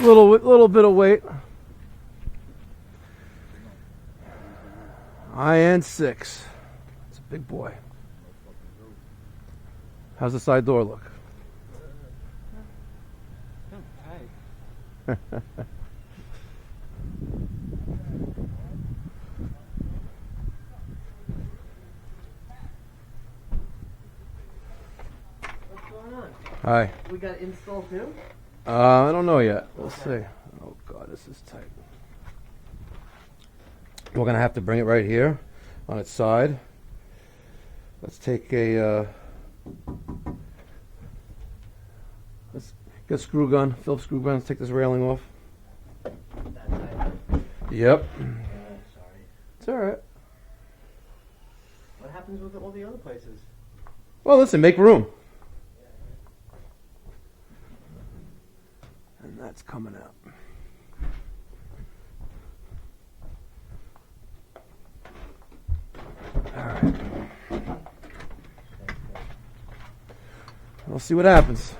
Little bit of weight. IN6. It's a big boy. How's the side door look? Tight. What's going on? Hi. We got install too? I don't know yet. We'll see. Oh God, this is tight. We're gonna have to bring it right here on its side. Let's take a let's get a screw gun, Phillips screw gun. Let's take this railing off. That tight. Yep. Sorry. It's all right. What happens with all the other places? Well, listen, make room. And that's coming out. All right. We'll see what happens.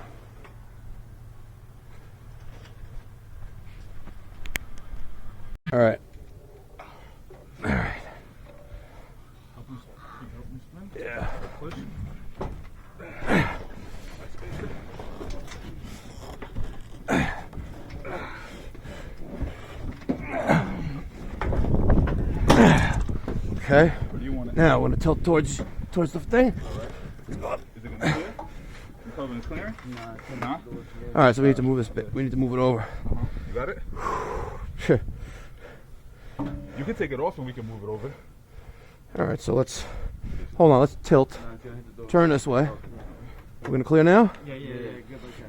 All right. All right. Yeah. Okay. What do you want? Now I want to tilt towards the thing. All right. Is it gonna be clear? You probably clear? Nah. All right, so we need to move this bit. We need to move it over. You got it? Sure. You can take it off and we can move it over. All right, so let's hold on. Let's tilt. Turn this way. We're gonna clear now. Yeah. Good look at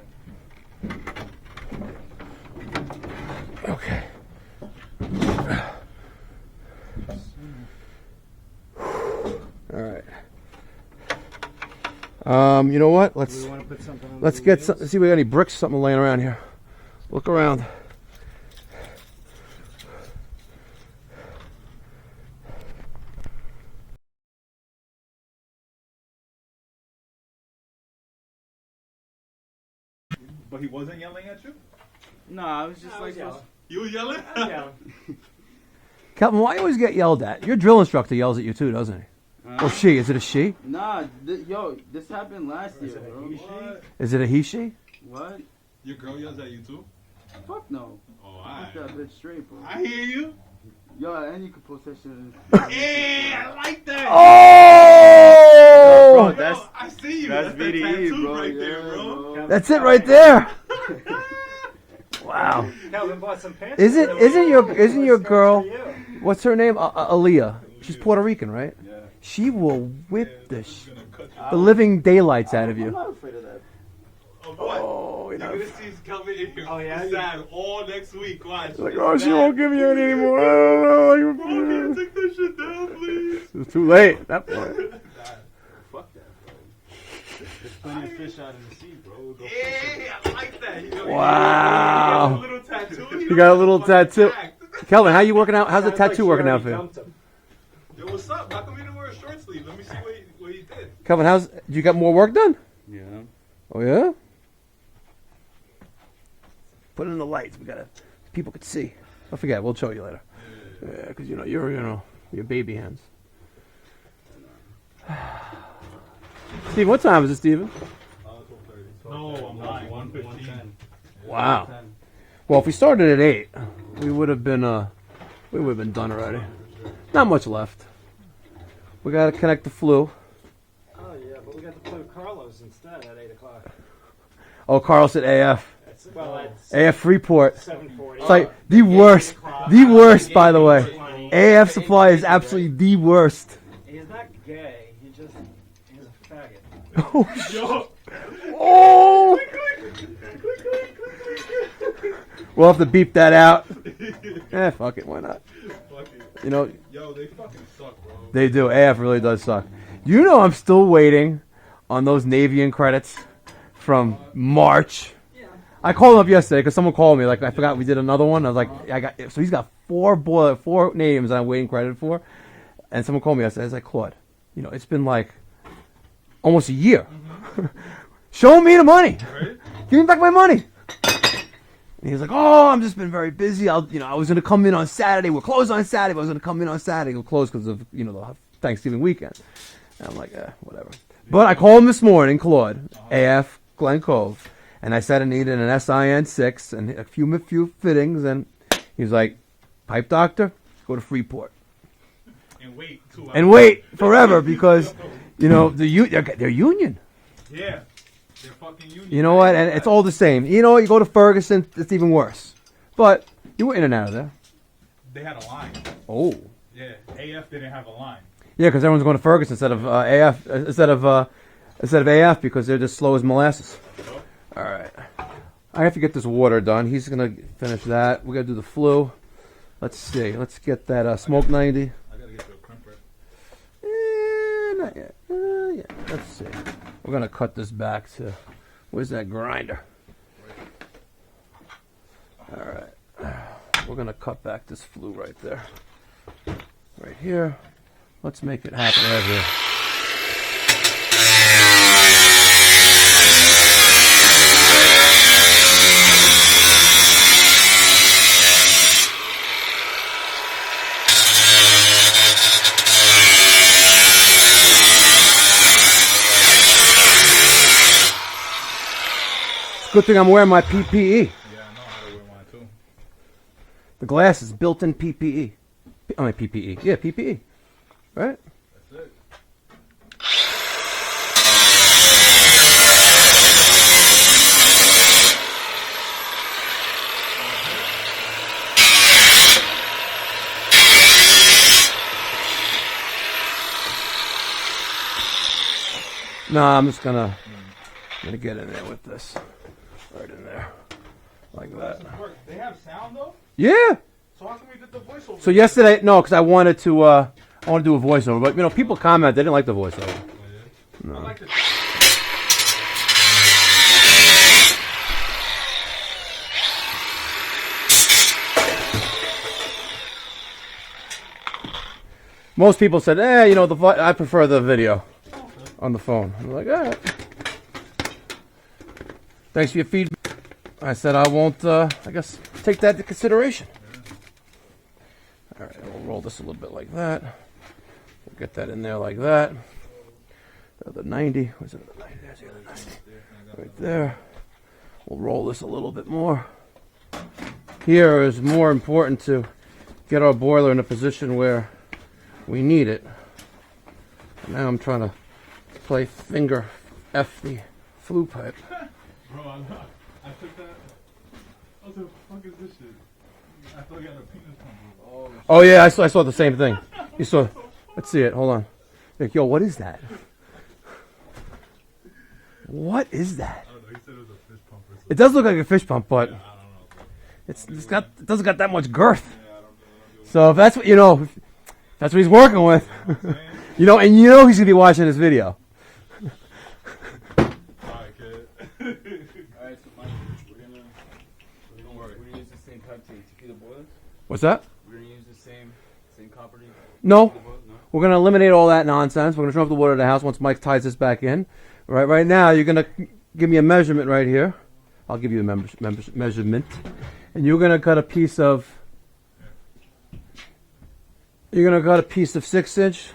it. Okay. All right. You know what? Let's We want to put something on let's the get wheels? some, see if we got any bricks, something laying around here. Look around. But he wasn't yelling at you? No, I was just like, You were yelling? Yeah. Calvin, why you always get yelled at? Your drill instructor yells at you too, doesn't he? Or she? Is it a she? nah, yo, this happened last year, bro. What? Is it a he? She? What? Your girl yells at you too? Fuck no. Oh, Fuck that bitch straight, bro. I hear you. Yo, and you can post that shit in. Yeah, I like that. Oh! Bro, that's I see you. that's that VDE, tattoo bro. right Yeah, there, bro. That's it right there. Wow. Calvin bought some pants. Isn't your girl? What's her name? Aaliyah. She's Puerto Rican, right? Yeah. She will whip the Gonna cut you. the living daylights out of I'm you. not afraid of that. Of what? Oh, You're gonna see Kelvin in here. Oh, yeah? Sad all next week. Watch. Like, oh, she won't give me any anymore. I don't Bro, can you know. take that shit down, please? It's too late at that point. Fuck that, bro. There's plenty of fish out in the sea, bro. We'll go fishing. Yeah, I like that. You know, Wow. He got a little tattoo. You got a little tattoo. Act. Kelvin, how you working out? How's the Sounds like tattoo she working out already for you? dumped him. Yo, what's up? How come you didn't wear a short sleeve? Let me see what you did. Kelvin, you got more work done? Yeah. Oh yeah. Put in the lights. We gotta. People could see. I forget. We'll show you later. Yeah, because you're your baby hands. Steve, what time is it, Steven? 12:30. No, I'm lying. 1:15. Wow. Well, if we started at 8, we would have been done already. Not much left. We gotta connect the flue. Oh yeah, but we got to play with Carlos instead at 8 o'clock. Oh, Carl said AF. Well, that's AF Freeport. 7:40. It's like the worst. The worst, by the way. AF Supply is absolutely the worst. He's not gay. He's a faggot. Oh, Yo. oh! We'll have to beep that out. Fuck it, why not? Fuck it. You know, Yo, they fucking suck, bro. they do. AF really does suck. You know, I'm still waiting on those Navian credits from March. Yeah. I called him up yesterday because someone called me. Like, I forgot we did another one. I was like, so he's got four names I'm waiting credit for. And someone called me yesterday. I was like, Claude, you know, it's been like almost a year. Show me the money. Right? Give me back my money. And he's like, oh, I've just been very busy. I was going to come in on Saturday. We're closed on Saturday. But I was going to come in on Saturday. We're closed because of, the Thanksgiving weekend. And I'm like, whatever. But I called him this morning, Claude, AF Glen Cove. And I said I needed an SIN6 and a few fittings. And he's like, pipe doctor, go to Freeport. And wait 2 hours. And wait forever because, they're union. Yeah. They're fucking union. You know what? And it's all the same. You go to Ferguson, it's even worse. But you were in and out of there. They had a line. Oh. Yeah. AF didn't have a line. Yeah, because everyone's going to Ferguson instead of AF. Instead of AF because they're just slow as molasses. All right. I have to get this water done. He's going to finish that. We're going to do the flue. Let's see. Let's get that smoke 90. I gotta get you a crimper. Not yet. Yeah. Let's see. We're going to cut this back to... Where's that grinder? All right. We're going to cut back this flue right there. Right here. Let's make it happen right here. Good thing I'm wearing my PPE. Yeah, I know how to wear mine too. The glass is built-in PPE. PPE. Yeah, PPE. Right? That's it. No, I'm just gonna get in there with this. Right in there. Like that. They have sound though? Yeah. So how come we did the voiceover? So yesterday, no, because I wanted to do a voiceover, but people comment they didn't like the voiceover. I like the... Most people said, I prefer the video on the phone. I'm like, all right. Thanks for your feedback. I said I won't, take that into consideration. All right, we'll roll this a little bit like that. We'll get that in there like that. The other 90. Where's the other 90? There's the other 90. Right there. We'll roll this a little bit more. Here is more important to get our boiler in a position where we need it. And now I'm trying to play finger F the flue pipe. Bro, I took that. I was like, what the fuck is this shit? I thought you had a penis pump. Oh yeah, I saw the same thing. You saw? Let's see it. Hold on. Like, yo, what is that? What is that? I don't know. He said it was a fish pump or something. It does look like a fish pump, but I don't know, bro. it doesn't got that much girth. Yeah, I don't know. So if that's what if that's what he's working with, Saying? and he's gonna be watching this video. Alright, kid. Alright, so Mike, we're gonna use the same pipe to feed the boiler? What's that? We're gonna use the same copper to No. feed the boiler? No? We're going to eliminate all that nonsense. We're going to turn off the water to the house once Mike ties this back in. Right now, you're going to give me a measurement right here. I'll give you a measurement. And you're going to cut a piece of... You're going to cut a piece of 6-inch,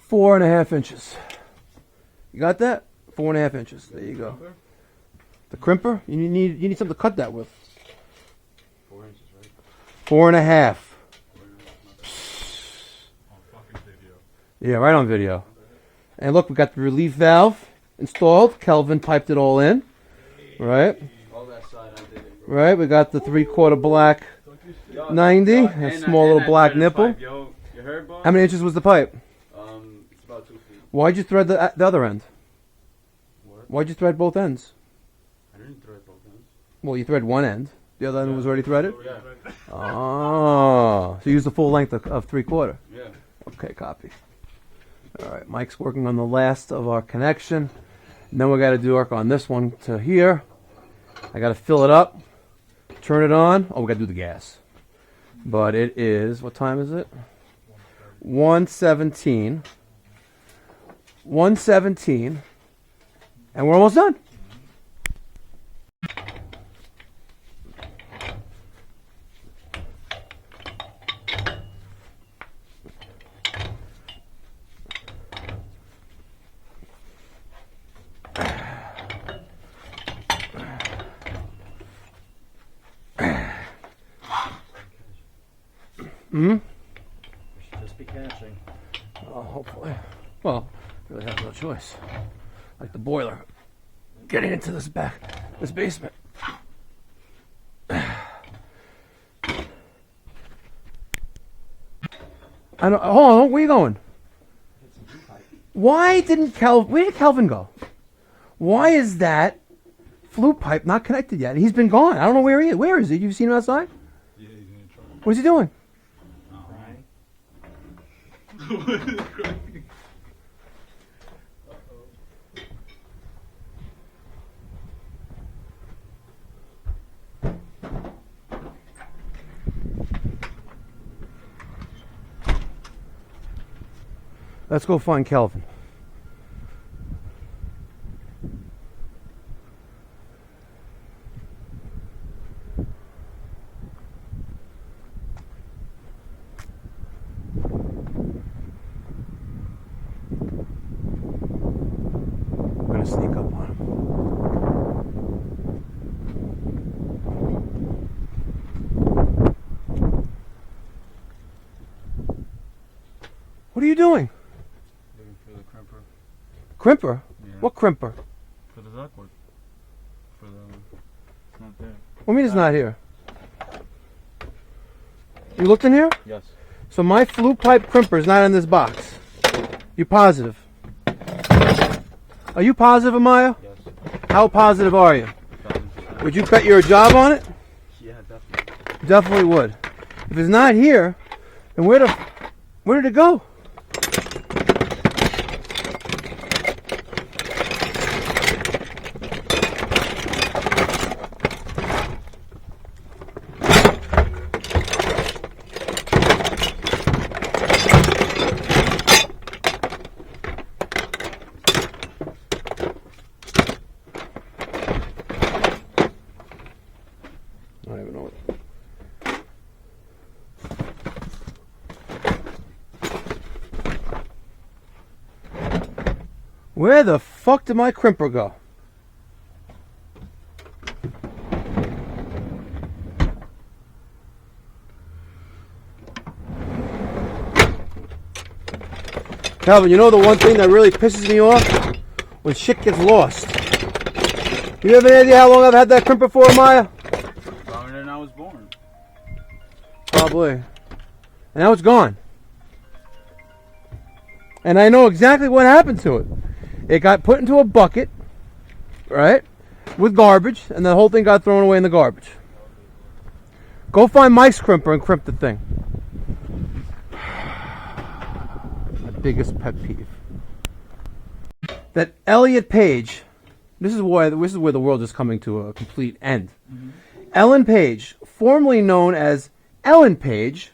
4.5 inches. You got that? 4.5 inches. There you go. The crimper? You need something to cut that with. 4 inches, right? 4.5. On fucking video. Yeah, right on video. And look, we got the relief valve installed. Kelvin piped it all in. Right? All that side I did it, bro. Right, we got the 3/4 black Yo, 90, yo, a and small I- little and I black threaded nipple. pipe, yo. You heard, boss? How many inches was the pipe? It's about 2 feet. Why'd you thread the other end? What? Why'd you thread both ends? I didn't thread both ends. Well, you thread one end. The other end was already threaded? Yeah. Oh, so you used the full length of 3/4. Yeah. Okay, copy. All right, Mike's working on the last of our connection. And then we got to do work on this one to here. I got to fill it up, turn it on. Oh, we got to do the gas. But it is, what time is it? 1:17. 1:17. And we're almost done. Hmm? We should just be catching. Oh, hopefully. Well, really have no choice. Like the boiler. Getting into this basement. I don't. Hold on. Where are you going? Why didn't Where did Kelvin go? Why is that flute pipe not connected yet? He's been gone. I don't know where he is. Where is he? You've seen him outside? Yeah, he's in the truck. What's he doing? Right? Let's go find Kelvin. I'm gonna sneak up on him. What are you doing? Looking for the crimper. Crimper? Yeah. What crimper? For the ductwork. For the. It's not there. What do you mean it's not here? You looked in here? Yes. So my flute pipe crimper is not in this box. You positive? Are you positive, Amaya? Yes. How positive are you? 1000%. Would you bet your job on it? Yeah, definitely. Definitely would. If it's not here, then where did it go? I don't even know. Where the fuck did my crimper go? Calvin, you know the one thing that really pisses me off? When shit gets lost. You have any idea how long I've had that crimper for, Maya? Longer than I was born. Probably. And now it's gone. And I know exactly what happened to it. It got put into a bucket, right, with garbage, and the whole thing got thrown away in the garbage. Go find Mike's crimper and crimp the thing. My biggest pet peeve. That Elliot Page, this is where the world is coming to a complete end. Mm-hmm. Ellen Page, formerly known as Ellen Page,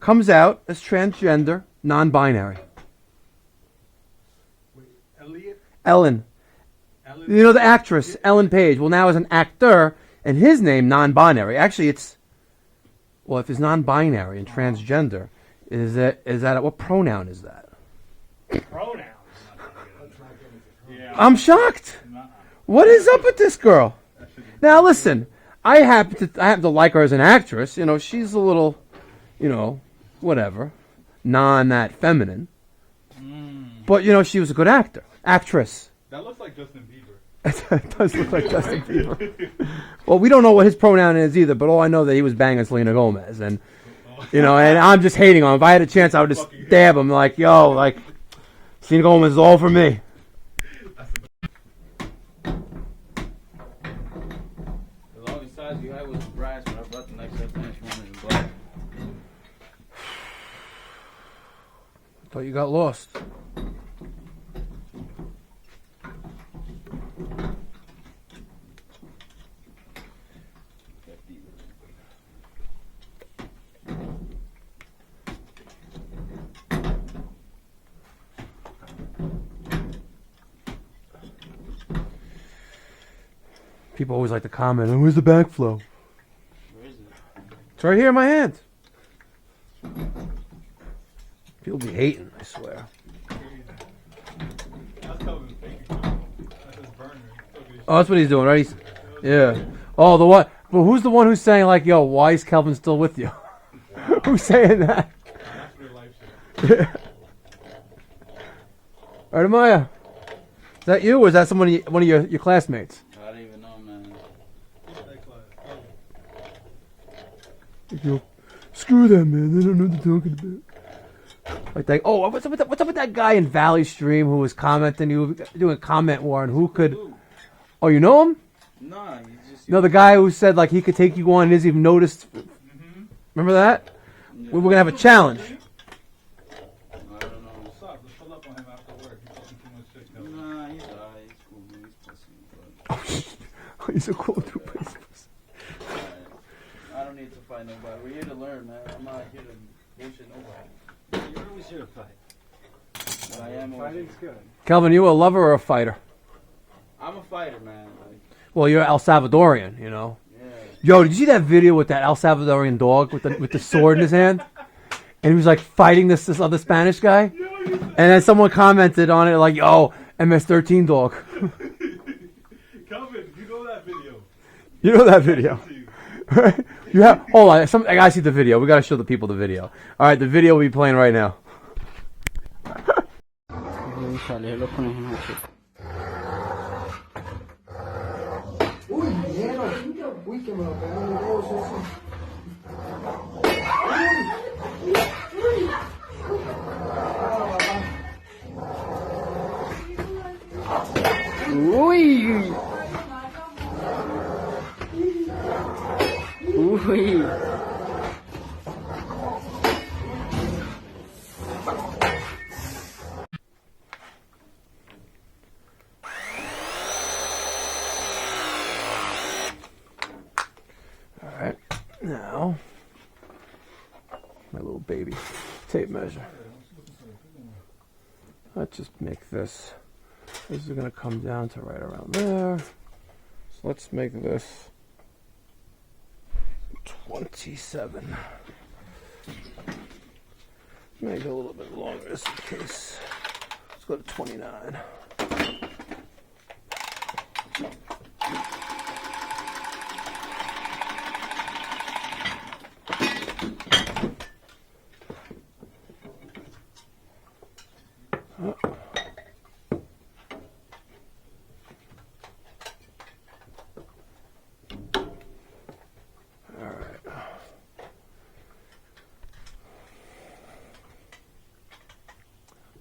comes out as transgender, non-binary. Ellen. You know the actress, Ellen Page. Well, now as an actor, and his name, non-binary. Actually, it's... Well, if it's non-binary and transgender, is that what pronoun is that? Pronouns. Yeah. I'm shocked. What is up with this girl? Now, listen. I happen to like her as an actress. You know, she's a little, whatever, that feminine. But she was a good actress. That looks like Justin Bieber. It does look like Justin Bieber. Well, we don't know what his pronoun is either, but all I know that he was banging Selena Gomez, and and I'm just hating on him. If I had a chance, I would just stab him like, Selena Gomez is all for me. The longest size you had was brass, but I brought the next inch one in black. Thought you got lost. People always like to comment, where's the backflow? Where is it? It's right here in my hand. People be hating, I swear. That's Kelvin's fake account. That's his burner. Oh, that's what he's doing, right? Yeah. Oh, the one. But who's the one who's saying, like, why is Kelvin still with you? Who's saying that? That's real life shit. All right, Maya. Is that you, or is that one of your classmates? I don't even know, man. That class. Screw them, man. They don't know what they're talking about. Like that. Oh, what's up with that guy in Valley Stream who was commenting? He was doing a comment war on who could. Oh, you know him? Nah, he's just. No, the guy who said like he could take you on and isn't even noticed. Remember that? Yeah. We're gonna have a challenge. I don't know. What's up? Let's pull up on him after work. He's talking too much shit, Kelvin. Nah, he's alright. He's cool. He's pussy. But, He's a cool dude. alright. I don't need to fight nobody. We're here to learn, man. I'm not here to bullshit nobody. You're always here to fight. But I am always. Fighting's good. Kelvin, you a lover or a fighter? I'm a fighter, man. Like, Well, you're El Salvadorian, you know. yeah. Yo, did you see that video with that El Salvadorian dog with the sword in his hand? And he was like fighting this other Spanish guy. And then someone commented on it like, "Yo, MS-13 dog." Kelvin, you know that video. You know that video. Right? You have. Hold on. I gotta see the video. We gotta show the people the video. All right, the video will be playing right now. Uy. Uy. All right, now my little baby tape measure. Let's just make this. This is gonna come down to right around there. So let's make this 27. Make it a little bit longer just in case. Let's go to 29.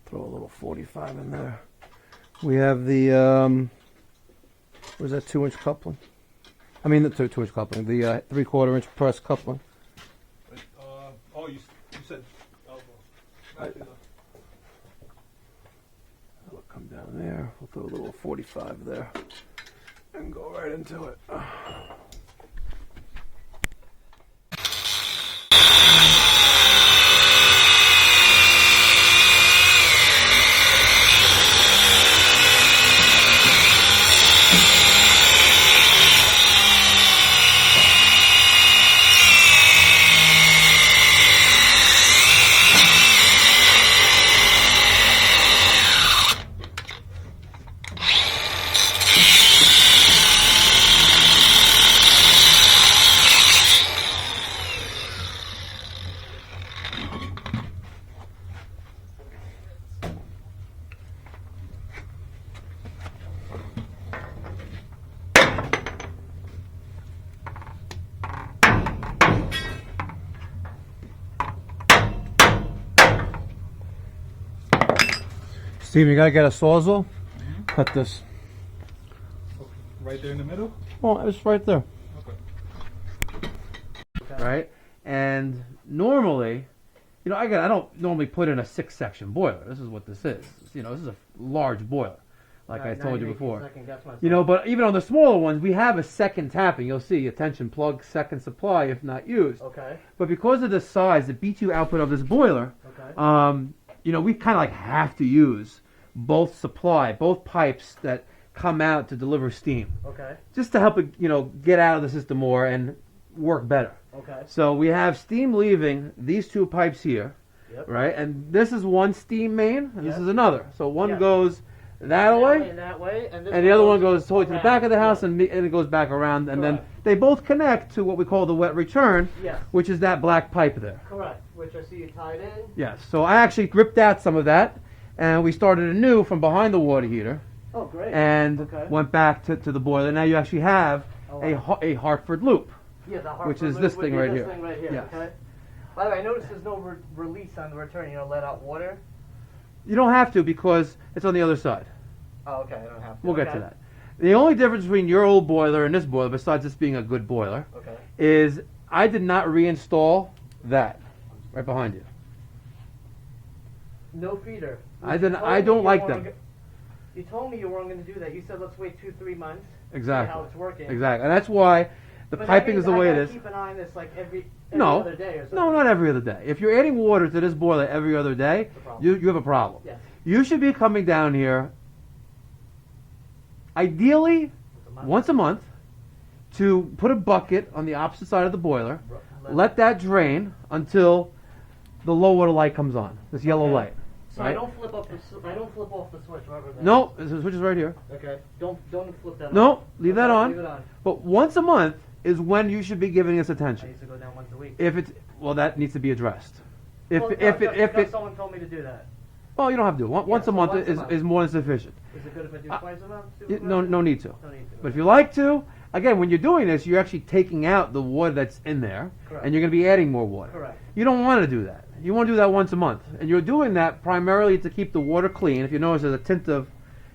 Throw a little 45 in there. We have the, what is that, 2-inch coupling? I mean, the 2-inch coupling, the 3/4 inch press coupling. Oh, you said elbow. It'll come down there. We'll throw a little 45 there and go right into it. Steve, you gotta get a sawzall. Cut this. Right there in the middle? Oh, it's right there. Okay. Right? And normally, you know, I don't normally put in a 6-section boiler. This is what this is. You know, this is a large boiler, like I told you before. You know, but even on the smaller ones, we have a second tapping. You'll see, attention, plug, second supply if not used. Okay. But because of the size, the BTU output of this boiler, Okay. you know, we kind of like have to use both pipes that come out to deliver steam, Okay. just to help it, you know, get out of the system more and work better. Okay. So we have steam leaving these 2 pipes here, Yep. right? And this is one steam main, and this Yep. is another. So one Yeah. goes that away, and that way, and this and the other one goes goes totally to the around. back of the house, Yeah. and it goes back around, and then Correct. they both connect to what we call the wet return, Yes. which is that black pipe there. Correct. Which I see you tied in. Yes. So I actually ripped out some of that, and we started anew from behind the water heater, Oh, great. and Okay. went back to the boiler. Now you actually have Oh, a wow. a Hartford Loop. Yeah, the Hartford which is Loop this would thing be right this here. thing right here. Yes. Okay. By the way, I noticed there's no release on the return. You don't let out water. You don't have to because it's on the other side. Oh, okay. I don't have to. We'll get Okay. to that. The only difference between your old boiler and this boiler, besides this being a good boiler, Okay. is I did not reinstall that right behind you. No feeder. I didn't- You told I me don't you like weren't them. go- You told me you weren't going to do that. You said let's wait 2-3 months. See Exactly. how it's working. Exactly. And that's why the But that piping means is the way I it gotta is. Keep an eye on this like every No. other day or something. No, not every other day. If you're adding water to this boiler every other day, That's a problem. you have a problem. Yes. You should be coming down here, ideally, once a month, to put a bucket on the opposite side of the boiler, let that drain until the low water light comes on, this yellow Okay. light. So right? I don't flip off the switch. Whatever that No, is. the switch is right here. Okay. Don't flip that. No, on. leave that Okay, on. Leave it on. But once a month is when you should be giving us I attention. used to go down once a week. If it's well, that needs to be addressed. If Well, if no, it if because it someone told me to do that. well, you don't have to. Once so a month once a is month. is more than sufficient. Is it good if I do twice a month? No need to. No need to. But if you like to, again, when you're doing this, you're actually taking out the water that's in there, Correct. and you're going to be adding more water. Correct. You don't want to do that. You want to do that once a month, and you're doing that primarily to keep the water clean. If you notice, there's a tint of,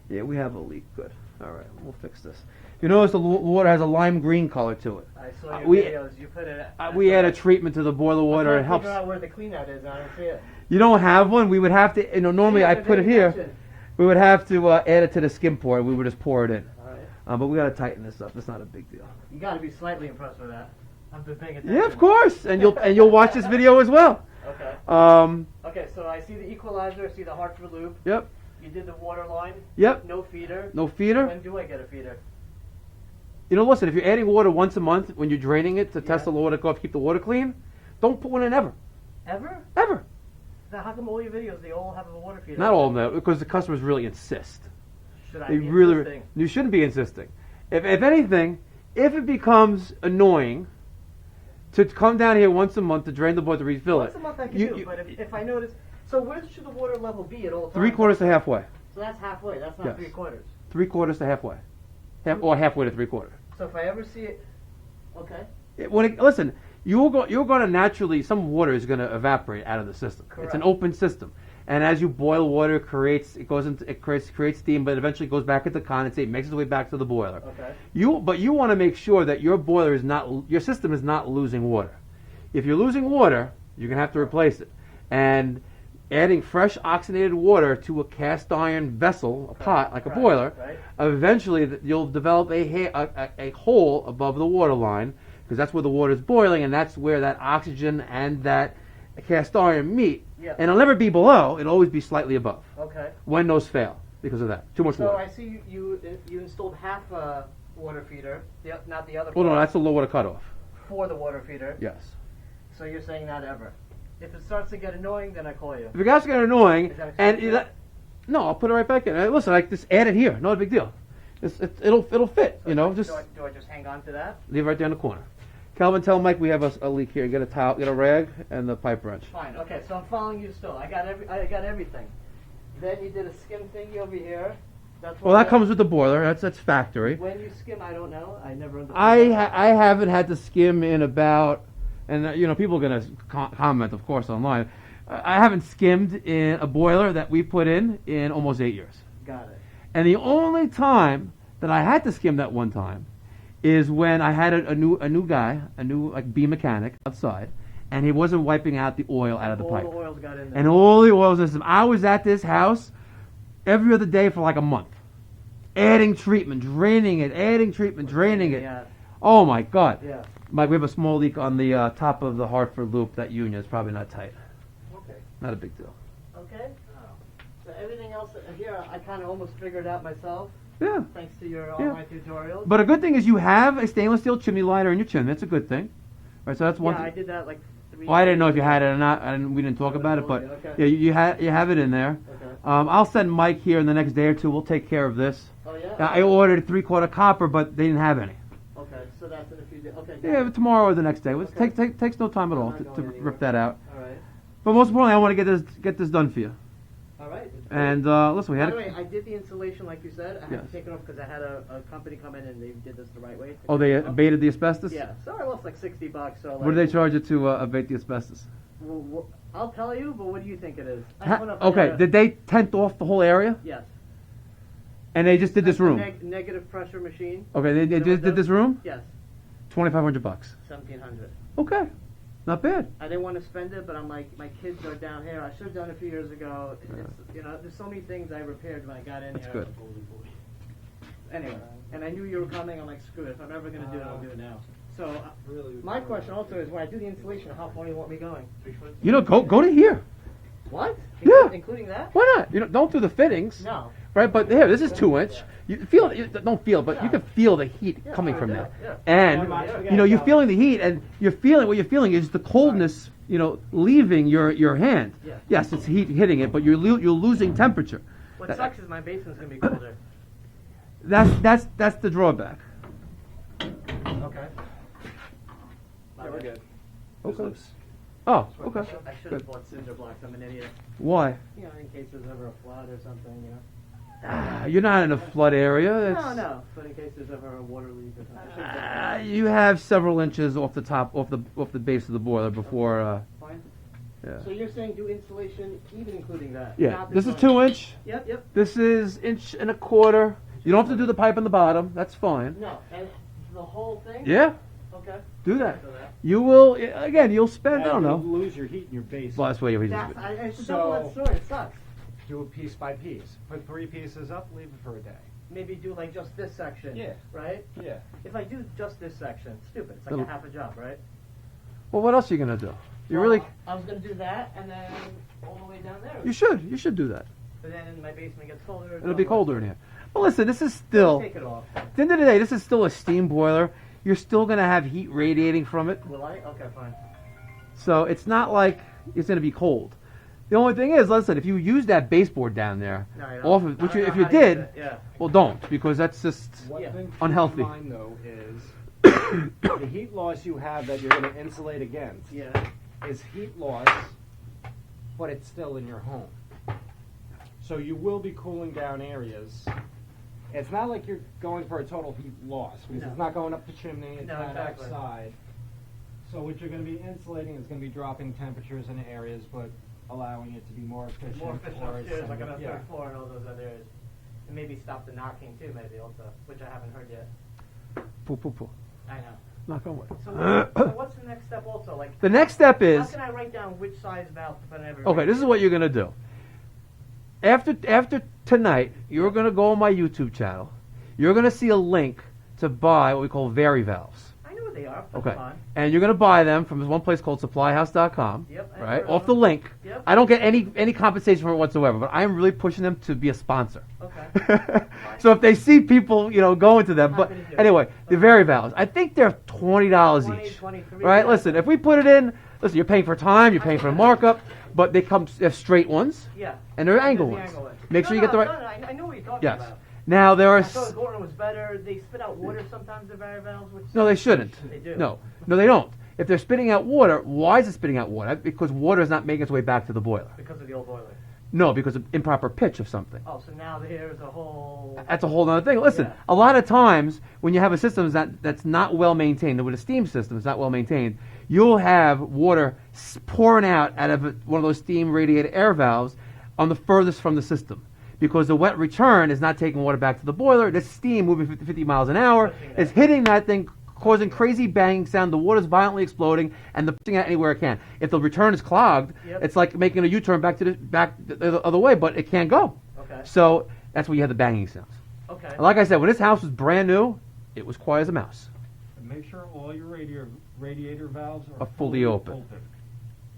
yeah, we have a leak. Good. All right, we'll fix this. You notice the water has a lime green color to it. I saw your we- videos. You put it. We add a treatment to the boiler water. It I'm trying to helps. figure out where the clean out is. I don't see it. You don't have one. We would have to. Normally See, I I've been put it paying here. attention. We would have to add it to the skim pour. We would just pour it in. All right. But we got to tighten this up. It's not a big deal. You got to be slightly impressed with that. I've been paying attention. Yeah, of course. And you'll watch this video as well. Okay. Um, Okay. So I see the equalizer. I see the Hartford Loop. Yep. You did the water line. Yep. No feeder. No feeder. When do I get a feeder? Listen, if you're adding water once a month when you're draining it to test Yeah. the water, keep the water clean, don't put one in ever. Ever? Ever. Now, how come all your videos they all have a water feeder? Not all of them, because the customers really insist. Should I They be really, insisting? you shouldn't be insisting. If anything, if it becomes annoying to come down here once a month to drain the boiler to refill Once it, a month I can you- do, you- but if I notice, so where should the water level be at all times? 3/4 to halfway. So that's halfway. That's not Yes. 3/4. 3/4 to halfway. Or halfway to 3/4. So if I ever see it, okay. Listen, you're going to naturally, some water is going to evaporate out of the system. It's an Correct. open system, and as you boil water, it creates steam, but eventually goes back into condensate, makes its way back to the boiler. Okay. But you want to make sure that your boiler your system is not losing water. If you're losing water, you're going to have to replace it, and adding fresh oxygenated water to a cast iron vessel, a pot like a Right, boiler, right. eventually you'll develop a hole above the water line, because that's where the water is boiling, and that's where that oxygen and that cast iron meet. Yeah. And it'll never be below; it'll always be slightly above Okay. when those fail because of that. Too much So water. I see you installed half a water feeder, not the other. Well, no, part, that's the low water cutoff. for the water feeder. Yes. So you're saying not ever. If it starts to get annoying, then I call you. If it gets getting annoying, Is that and acceptable? no, I'll put it right back in. Listen, just add it here. Not a big deal. It'll fit. Just Do I just hang on to that? leave it right there in the corner. Calvin, tell Mike we have a leak here. Get a towel, get a rag, and the pipe wrench. Fine. Okay. So I'm following you still. I got everything. Then you did a skim thingy over here. That's Well, that comes with the boiler. That's factory. When you skim, I don't know. I never understood. I haven't had to skim in about, and people are gonna comment, of course, online. I haven't skimmed in a boiler that we put in almost 8 years. Got it. And the only time that I had to skim that one time is when I had a new like bee mechanic outside, and he wasn't wiping out the oil out of the All pipe. the oils got in there. And all the oil system. I was at this house every other day for like a month, adding treatment, draining it, adding treatment, draining it. Yeah. Oh my God. Yeah. Mike, we have a small leak on the top of the Hartford Loop. That union is probably not tight. Okay. Not a big deal. Okay. So everything else here, I kind of almost figured out myself, Yeah. thanks to your Yeah. online tutorials. But a good thing is you have a stainless steel chimney lighter in your chimney. That's a good thing. Right, so that's one yeah, I thing. did that like Well, I didn't know if you had it or not, and we didn't talk about it, but Okay. yeah, you have it in there. Okay. I'll send Mike here in the next day or two. We'll take care of this. Oh yeah. I ordered 3/4 copper, but they didn't have any. Okay, so that's in a few days. Okay. got Yeah, it. but tomorrow or the next day. It Okay. takes no time at all I'm to not going rip anywhere. that out. All right. But most importantly, I want to get this done for you. All right. And listen, we By had the way, I did the installation like you said. I had Yes. to take it off because I had a company come in and they did this the right way. oh, they abated the asbestos. Yeah, so I lost like $60. So like, What did they charge you to abate the asbestos? Well, I'll tell you, but what do you think it is? I Ha- went up okay, there- did they tent off the whole area? Yes. And they just did this A room. negative pressure machine. Okay, they You know just what did this room. Yes. $2,500. 1,700. Okay, not bad. I didn't want to spend it, but I'm like, my kids are down here. I should have done it a few years ago. It's, you know, there's so many things I repaired when I got in That's here. good. Anyway, and I knew you were coming. I'm like, screw it. If I'm ever going to do it, I'll do it now. So, my question also is, when I do the installation, how far do you want me going? You know, go to here. What? Yeah. Including that? Why not? You know, don't do the fittings. No. Right, but here, this is 2 inch. You feel it, you don't feel, but you can feel the heat Yeah, coming I from do, that. yeah. And you know, you're feeling the heat, and what you're feeling is the coldness, you know, leaving your hand. Yeah. Yes, it's heat hitting it, but you're losing temperature. What That- sucks is my basement's going to be colder. That's the drawback. Okay. We're good. Okay. Oh, okay. I should Good. have bought cinder blocks. I'm an idiot. Why? You know, in case there's ever a flood or something, you know. You're not in a flood area. No, but in case there's ever a water leak or something. I should've done that. You have several inches off the top, off the base of the boiler before. Fine. Yeah. So you're saying do installation even including that? Yeah. Not This is one- 2 inch. Yep. This is 1.25 inches. You don't have to do the pipe in the bottom. That's fine. No, and the whole thing? Yeah. Okay. Do that. So that. You will again. You'll spend. I don't know. Lose your heat in your base. Well, that's why you. It's a double-edged sword. It sucks. Do it piece by piece. Put 3 pieces up, leave it for a day. Maybe do like just this section. Yeah. Right? Yeah. If I do just this section, stupid. It's like Little- a half a job, right? Well, what else are you gonna do? You Well, really. I was gonna do that and then all the way down there. You should. You should do that. But then my basement gets colder. It'll be colder in here. Well, listen. This is still. Take it off. At the end of the day, this is still a steam boiler. You're still gonna have heat radiating from it. Will I? Okay, fine. So it's not like it's going to be cold. The only thing is, listen, if you use that baseboard down there, No, I don't. off of, I which don't you, know if you how to use did, it, yeah. well, don't, because that's just One Yeah. thing to Unhealthy. keep in mind, though, is the heat loss you have that you're going to insulate against Yeah. is heat loss, but it's still in your home. So you will be cooling down areas. It's not like you're going for a total heat loss, because No. it's not going up the chimney, it's No, not exactly. outside. So what you're going to be insulating is going to be dropping temperatures in areas, but allowing it to be more efficient. More efficient or upstairs, like on the yeah. third floor and all those other areas. And maybe stop the knocking too, maybe also, which I haven't heard yet. poo, poo, poo. I know. Knock on wood. So what's the next step also? Like The next step how is, can I write down which size valve to put in every okay, this is what you're going to do. After tonight, you're going to go on my YouTube channel. You're going to see a link to buy what we call Varivalves. I know what they are. That's Okay. fine. And you're going to buy them from this one place called supplyhouse.com. Yep, I Right? heard of Off the them. link. Yep. I don't get any compensation for it whatsoever, but I'm really pushing them to be a sponsor. Okay. So if they see people, going to them, but Happy to do it. anyway, the Varivalves, I think they're $20 20, each. 23, Right? yeah. Listen, if we put it in, listen, you're paying for time, you're paying for a markup, but they have straight ones Yeah. and they're There's angle the ones. angle one. Make sure you get the right. No, I know what you're talking Yes. about. Now there are. I thought Gordon was better. They spit out water sometimes, the Varivalves, which No, they shouldn't. They do. No, they don't. If they're spitting out water, why is it spitting out water? Because water is not making its way back to the boiler. because of the old boiler. No, because of improper pitch of something. Oh, so now there's a whole. That's a whole other thing. Listen, Yeah. a lot of times when you have a system that's not well maintained, with a steam system that's not well maintained, you'll have water pouring out of one of those steam radiator air valves on the furthest from the system. Because the wet return is not taking water back to the boiler. The steam moving 50 miles an hour Pushing it is out. hitting that thing, causing crazy banging sound. The water's violently exploding and the pushing out anywhere it can. If the return is clogged, Yep. it's like making a U-turn back the other way, but it can't go. Okay. So that's where you have the banging sounds. Okay. And like I said, when this house was brand new, it was quiet as a mouse. And make sure all your radiator valves Are fully open.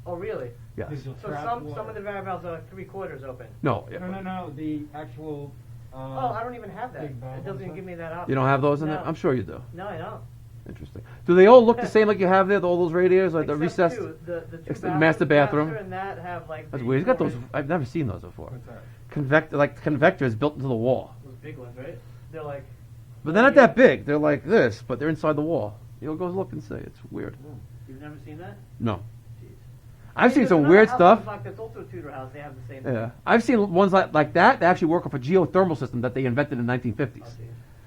Oh, really? Yes. Because you'll So trap some water. of the Varivalves are 3/4 open. No. No. The actual. Oh, I don't even have that. big valve It doesn't even ones, give me that option. You don't have those in there? No. I'm sure you do. No, I don't. Interesting. Do they all look the same like you have there? All those radiators, like the Except recessed? two, the two It's the master bathroom. master and that have like. That's the weird. He's got those. four-inch- I've never seen those before. What's that? Convectors built into the wall. Those big ones, right? They're like. But they're not that big. They're like this, but they're inside the wall. You'll go look and see. It's weird. You've never seen that? No. Jeez. I've seen There's some another weird house stuff. in fact, that's also a Tudor house. They have the same. Yeah. I've seen ones like that. They actually work off a geothermal system that they invented in the 1950s.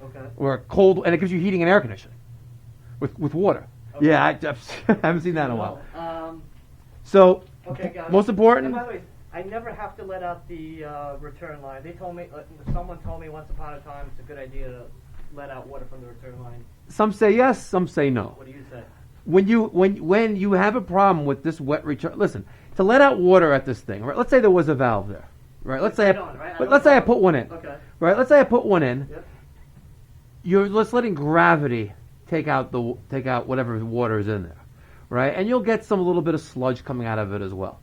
Okay. Where cold, and it gives you heating and air conditioning with water. Okay. Yeah, I haven't seen that in a while. Um, So, okay, got it. most important, And by the way, I never have to let out the return line. They told me, someone told me once upon a time it's a good idea to let out water from the return line. some say yes, some say no. What do you say? When you have a problem with this wet return, listen, to let out water at this thing, right? Let's say there was a valve there, right? Let's say I put one in, Okay. right? Let's say I put one in. Yep. You're just letting gravity take out whatever water is in there, right? And you'll get some little bit of sludge coming out of it as well.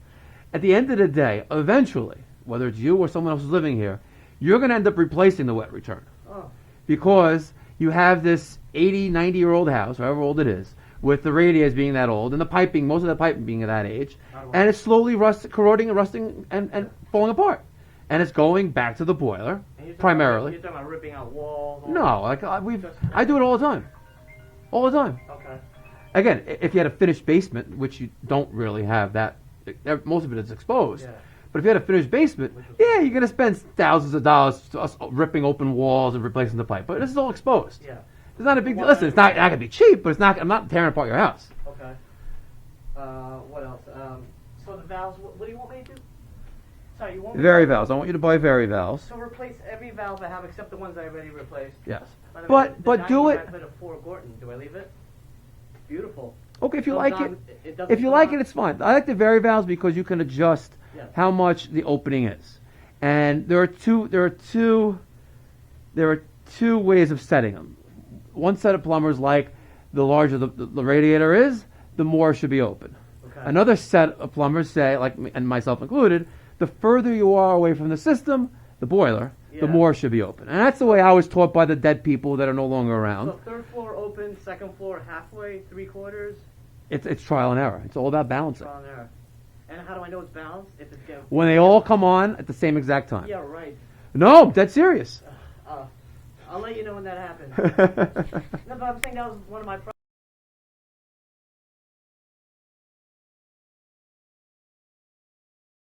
At the end of the day, eventually, whether it's you or someone else who's living here, you're going to end up replacing the wet return Oh. because you have this 80, 90-year-old house, however old it is, with the radiators being that old and the piping, most of the piping being of that age, and it's slowly corroding and rusting and falling apart. And it's going back to the boiler, And you're talking primarily. You're talking about ripping out walls. all No, like I do it all the time. All the time. that? Okay. Again, if you had a finished basement, which you don't really have that, most of it is exposed. Yeah. But if you had a finished basement, yeah, you're going to spend thousands of dollars ripping open walls and replacing the pipe. But this is all exposed. Yeah. It's not a big deal. Listen, it's not going to be cheap, but I'm not tearing apart your house. Okay. What else? So the valves. What do you want me to do? Sorry, you want me Varivalves. I want you to buy Varivalves. to replace every valve I have except the ones I already replaced. Yes. By the way, the But do 99 it. I put a 4 Gorton. Do I leave it? Beautiful. Okay, if you Goes like on- it. doesn't If you go like on- it, it's fine. I like the Varivalves because you can adjust Yes. how much the opening is, and there are two ways of setting them. One set of plumbers like the larger the radiator is, the more it should be open. Okay. Another set of plumbers say, like me, and myself included, the further you are away from the system, the boiler, the Yeah. more it should be open. And that's the way I was taught by the dead people that are no longer around. So third floor open, second floor halfway, 3/4. It's trial and error. It's all about balancing. Trial and error. And how do I know it's balanced? If it's getting. When they all come on at the same exact time. Yeah, right. No, dead serious. I'll let you know when that happens. No, but I'm saying that was one of my problems.